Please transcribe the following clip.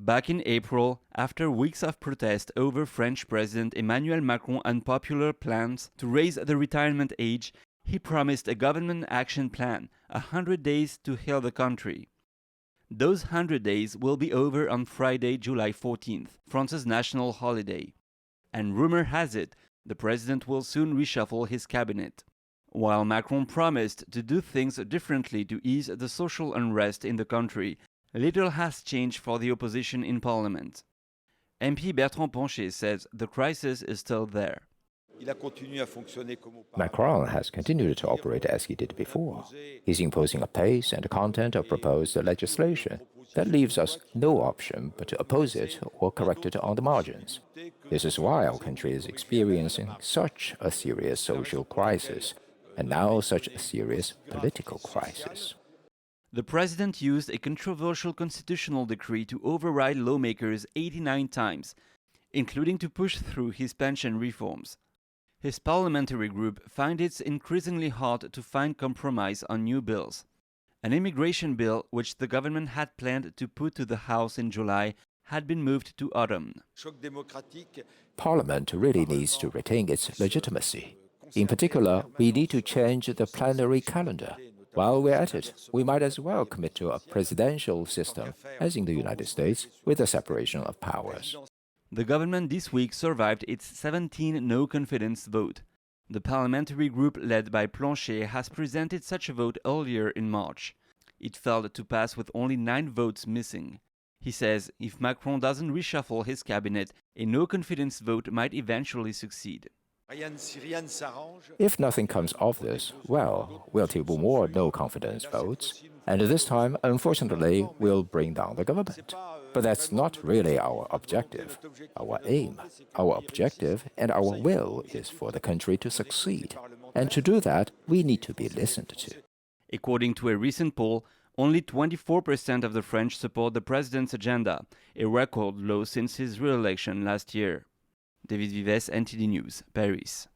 Back in April, after weeks of protest over French President Emmanuel Macron's unpopular plans to raise the retirement age, he promised a government action plan, 100 days to heal the country. Those 100 days will be over on Friday, July 14th, France's national holiday. And rumor has it, the president will soon reshuffle his cabinet. While Macron promised to do things differently to ease the social unrest in the country, little has changed for the opposition in parliament. MP Bertrand Pancher says the crisis is still there. Macron has continued to operate as he did before. He's imposing a pace and content of proposed legislation that leaves us no option but to oppose it or correct it on the margins. This is why our country is experiencing such a serious social crisis, and now such a serious political crisis. The president used a controversial constitutional decree to override lawmakers 89 times, including to push through his pension reforms. His parliamentary group finds it increasingly hard to find compromise on new bills. An immigration bill, which the government had planned to put to the House in July, had been moved to autumn. Parliament really needs to retain its legitimacy. In particular, we need to change the plenary calendar. While we're at it, we might as well commit to a presidential system, as in the United States, with a separation of powers. The government this week survived its 17 no-confidence vote. The parliamentary group led by Plancher has presented such a vote earlier in March. It failed to pass with only 9 votes missing. He says if Macron doesn't reshuffle his cabinet, a no-confidence vote might eventually succeed. If nothing comes of this, well, we'll table more no-confidence votes, and this time, unfortunately, we'll bring down the government. But that's not really our objective, our aim. Our objective and our will is for the country to succeed. And to do that, we need to be listened to. According to a recent poll, only 24% of the French support the president's agenda, a record low since his re-election last year. David Vives, NTD News, Paris.